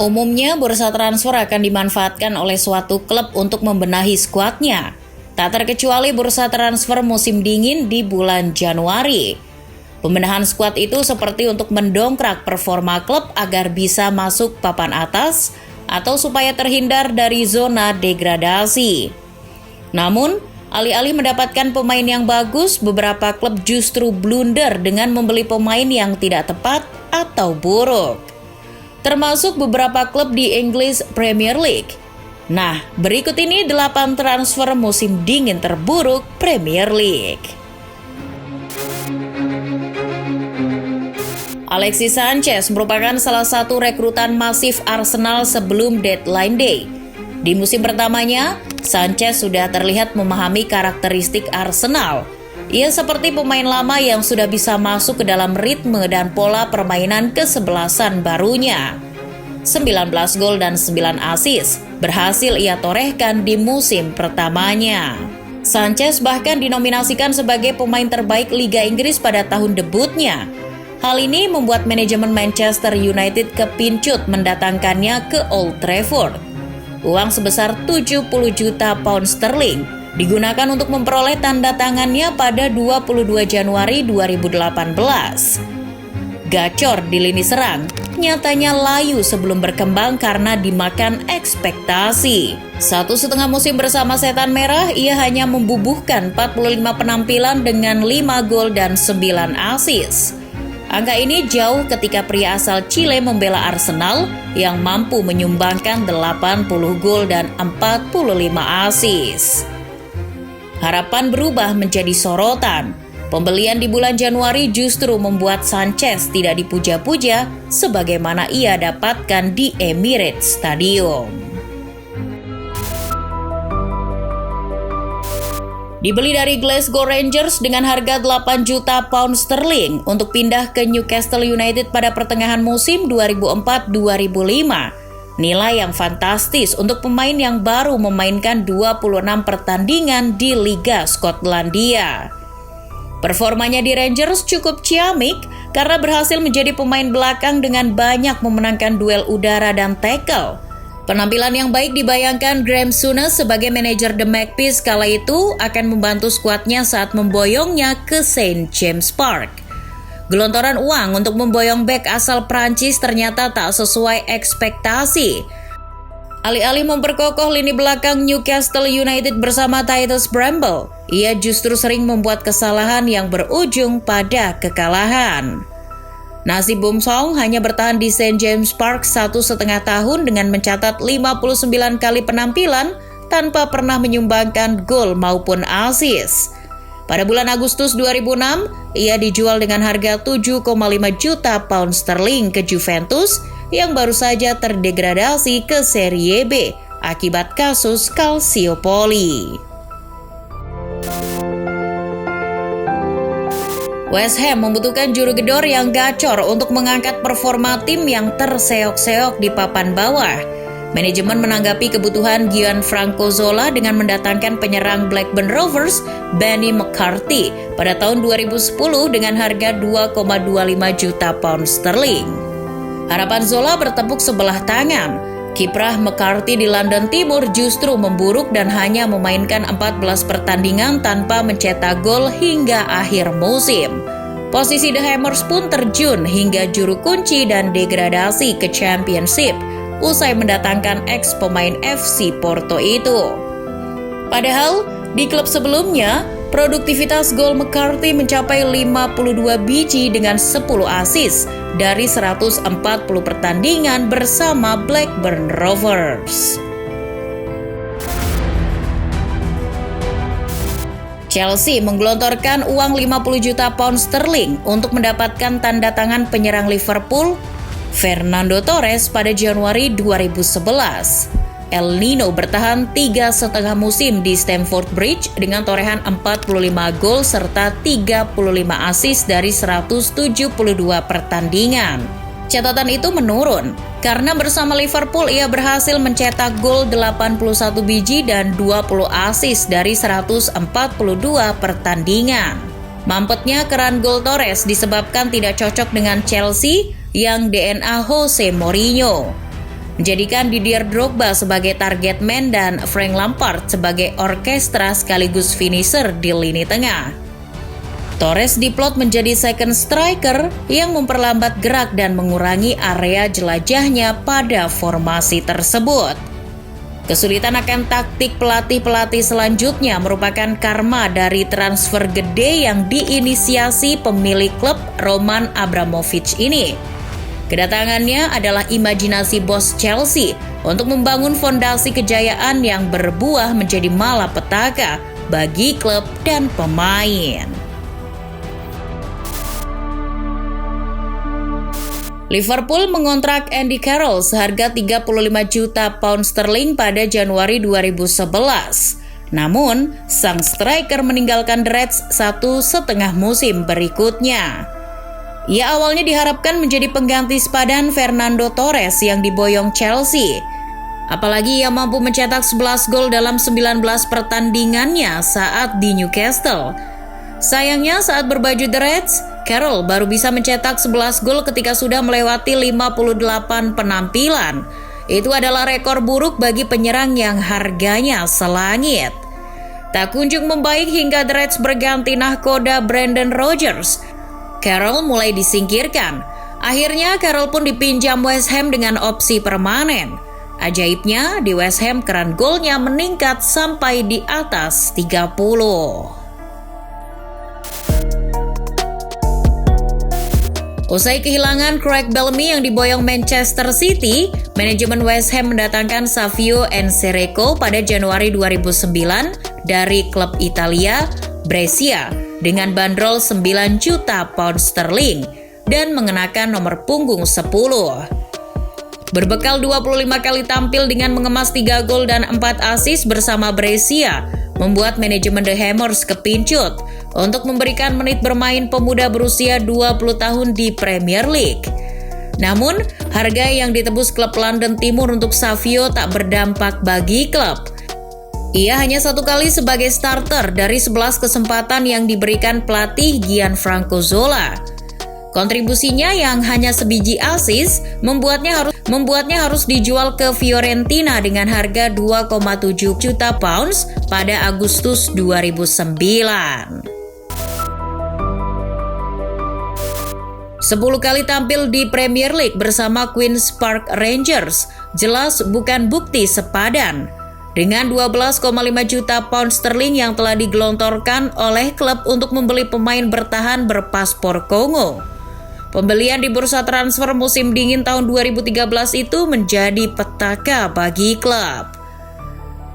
Umumnya, bursa transfer akan dimanfaatkan oleh suatu klub untuk membenahi skuadnya. Tak terkecuali bursa transfer musim dingin di bulan Januari. Pembenahan skuad itu seperti untuk mendongkrak performa klub agar bisa masuk papan atas atau supaya terhindar dari zona degradasi. Namun, alih-alih mendapatkan pemain yang bagus, beberapa klub justru blunder dengan membeli pemain yang tidak tepat atau buruk. Termasuk beberapa klub di English Premier League. Nah, berikut ini 8 transfer musim dingin terburuk Premier League. Alexis Sanchez merupakan salah satu rekrutan masif Arsenal sebelum deadline day. Di musim pertamanya, Sanchez sudah terlihat memahami karakteristik Arsenal. Ia seperti pemain lama yang sudah bisa masuk ke dalam ritme dan pola permainan kesebelasan barunya. 19 gol dan 9 assist berhasil ia torehkan di musim pertamanya. Sanchez bahkan dinominasikan sebagai pemain terbaik Liga Inggris pada tahun debutnya. Hal ini membuat manajemen Manchester United kepincut mendatangkannya ke Old Trafford. Uang sebesar 70 juta pound sterling digunakan untuk memperoleh tanda tangannya pada 22 Januari 2018. Gacor di lini serang, nyatanya layu sebelum berkembang karena dimakan ekspektasi. 1,5 musim bersama Setan Merah, ia hanya membubuhkan 45 penampilan dengan 5 gol dan 9 assist. Angka ini jauh ketika pria asal Chile membela Arsenal yang mampu menyumbangkan 80 gol dan 45 assist. Harapan berubah menjadi sorotan. Pembelian di bulan Januari justru membuat Sanchez tidak dipuja-puja sebagaimana ia dapatkan di Emirates Stadium. Dibeli dari Glasgow Rangers dengan harga 8 juta pound sterling untuk pindah ke Newcastle United pada pertengahan musim 2004-2005. Nilai yang fantastis untuk pemain yang baru memainkan 26 pertandingan di Liga Skotlandia. Performanya di Rangers cukup ciamik karena berhasil menjadi pemain belakang dengan banyak memenangkan duel udara dan tackle. Penampilan yang baik dibayangkan Graham Souness sebagai manajer The Magpies kala itu akan membantu skuadnya saat memboyongnya ke St. James Park. Gelontoran uang untuk memboyong bek asal Prancis ternyata tak sesuai ekspektasi. Alih-alih memperkokoh lini belakang Newcastle United bersama Titus Bramble, ia justru sering membuat kesalahan yang berujung pada kekalahan. Nasib Bumsong hanya bertahan di St. James Park 1,5 tahun dengan mencatat 59 kali penampilan tanpa pernah menyumbangkan gol maupun assist. Pada bulan Agustus 2006, ia dijual dengan harga 7,5 juta pound sterling ke Juventus yang baru saja terdegradasi ke Serie B akibat kasus Calciopoli. West Ham membutuhkan juru gedor yang gacor untuk mengangkat performa tim yang terseok-seok di papan bawah. Manajemen menanggapi kebutuhan Gianfranco Zola dengan mendatangkan penyerang Blackburn Rovers, Benny McCarthy, pada tahun 2010 dengan harga 2,25 juta pound sterling. Harapan Zola bertepuk sebelah tangan. Kiprah McCarthy di London Timur justru memburuk dan hanya memainkan 14 pertandingan tanpa mencetak gol hingga akhir musim. Posisi The Hammers pun terjun hingga juru kunci dan degradasi ke Championship usai mendatangkan ex-pemain FC Porto itu. Padahal, di klub sebelumnya, produktivitas gol McCarthy mencapai 52 biji dengan 10 assist dari 140 pertandingan bersama Blackburn Rovers. Chelsea menggelontorkan uang 50 juta pound sterling untuk mendapatkan tanda tangan penyerang Liverpool, Fernando Torres pada Januari 2011. El Nino bertahan 3,5 musim di Stamford Bridge dengan torehan 45 gol serta 35 assist dari 172 pertandingan. Catatan itu menurun karena bersama Liverpool ia berhasil mencetak gol 81 biji dan 20 assist dari 142 pertandingan. Mampetnya keran gol Torres disebabkan tidak cocok dengan Chelsea yang DNA Jose Mourinho. menjadikan Didier Drogba sebagai target man dan Frank Lampard sebagai orkestra sekaligus finisher di lini tengah. Torres diplot menjadi second striker yang memperlambat gerak dan mengurangi area jelajahnya pada formasi tersebut. Kesulitan akan taktik pelatih-pelatih selanjutnya merupakan karma dari transfer gede yang diinisiasi pemilik klub Roman Abramovich ini. Kedatangannya adalah imajinasi bos Chelsea untuk membangun fondasi kejayaan yang berbuah menjadi malapetaka bagi klub dan pemain. Liverpool mengontrak Andy Carroll seharga 35 juta pound sterling pada Januari 2011. Namun, sang striker meninggalkan The Reds 1,5 musim berikutnya. Ia awalnya diharapkan menjadi pengganti sepadan Fernando Torres yang diboyong Chelsea. Apalagi ia mampu mencetak 11 gol dalam 19 pertandingannya saat di Newcastle. Sayangnya saat berbaju The Reds, Carroll baru bisa mencetak 11 gol ketika sudah melewati 58 penampilan. Itu adalah rekor buruk bagi penyerang yang harganya selangit. Tak kunjung membaik hingga The Reds berganti nahkoda Brendan Rodgers. Carroll mulai disingkirkan. Akhirnya Carroll pun dipinjam West Ham dengan opsi permanen. Ajaibnya, di West Ham keran golnya meningkat sampai di atas 30. Usai kehilangan Craig Bellamy yang diboyong Manchester City, manajemen West Ham mendatangkan Savio Ncereko pada Januari 2009 dari klub Italia, Brescia, dengan bandrol 9 juta pound sterling dan mengenakan nomor punggung 10. Berbekal 25 kali tampil dengan mengemas 3 gol dan 4 assist bersama Brescia, membuat manajemen The Hammers kepincut untuk memberikan menit bermain pemuda berusia 20 tahun di Premier League. Namun, harga yang ditebus klub London Timur untuk Savio tak berdampak bagi klub. Ia hanya 1 kali sebagai starter dari 11 kesempatan yang diberikan pelatih Gianfranco Zola. Kontribusinya yang hanya sebiji assist membuatnya harus dijual ke Fiorentina dengan harga 2,7 juta pounds pada Agustus 2009. 10 kali tampil di Premier League bersama Queen's Park Rangers jelas bukan bukti sepadan. Dengan 12,5 juta pound sterling yang telah digelontorkan oleh klub untuk membeli pemain bertahan berpaspor Kongo. Pembelian di bursa transfer musim dingin tahun 2013 itu menjadi petaka bagi klub.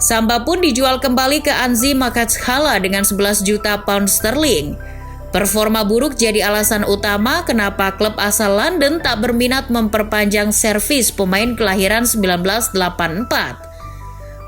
Samba pun dijual kembali ke Anzi Makatshala dengan 11 juta pound sterling. Performa buruk jadi alasan utama kenapa klub asal London tak berminat memperpanjang servis pemain kelahiran 1984.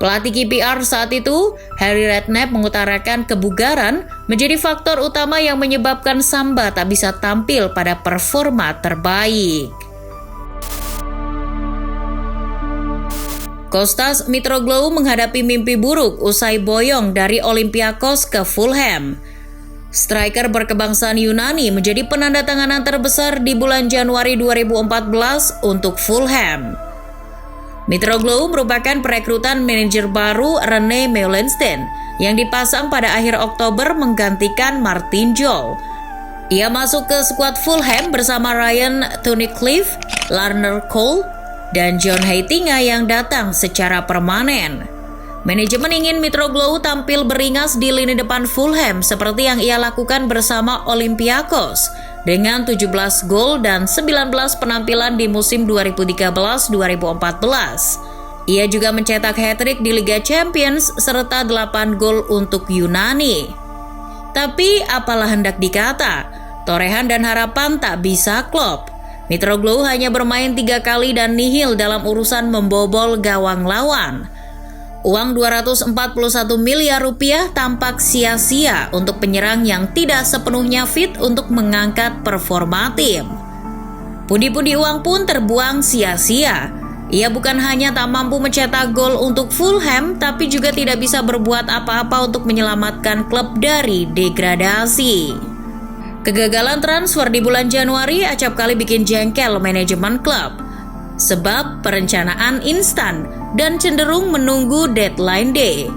Pelatih KPR saat itu, Harry Redknapp, mengutarakan kebugaran menjadi faktor utama yang menyebabkan Samba tak bisa tampil pada performa terbaik. Kostas Mitroglou menghadapi mimpi buruk usai boyong dari Olympiakos ke Fulham. Striker berkebangsaan Yunani menjadi penandatanganan terbesar di bulan Januari 2014 untuk Fulham. Mitroglou merupakan perekrutan manajer baru Rene Meulensteen yang dipasang pada akhir Oktober menggantikan Martin Jol. Ia masuk ke skuad Fulham bersama Ryan Tunnicliffe, Larner Cole, dan John Heitinga yang datang secara permanen. Manajemen ingin Mitroglou tampil beringas di lini depan Fulham seperti yang ia lakukan bersama Olympiakos dengan 17 gol dan 19 penampilan di musim 2013-2014. Ia juga mencetak hat-trick di Liga Champions serta 8 gol untuk Yunani. Tapi apalah hendak dikata, torehan dan harapan tak bisa klop. Mitroglou hanya bermain 3 kali dan nihil dalam urusan membobol gawang lawan. Uang 241 miliar rupiah tampak sia-sia untuk penyerang yang tidak sepenuhnya fit untuk mengangkat performa tim. Pundi-pundi uang pun terbuang sia-sia. Ia bukan hanya tak mampu mencetak gol untuk Fulham, tapi juga tidak bisa berbuat apa-apa untuk menyelamatkan klub dari degradasi. Kegagalan transfer di bulan Januari acap kali bikin jengkel manajemen klub. sebab perencanaan instan dan cenderung menunggu deadline day.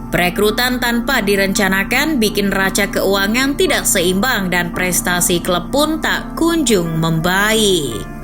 Perekrutan tanpa direncanakan bikin raca keuangan tidak seimbang dan prestasi klub pun tak kunjung membaik.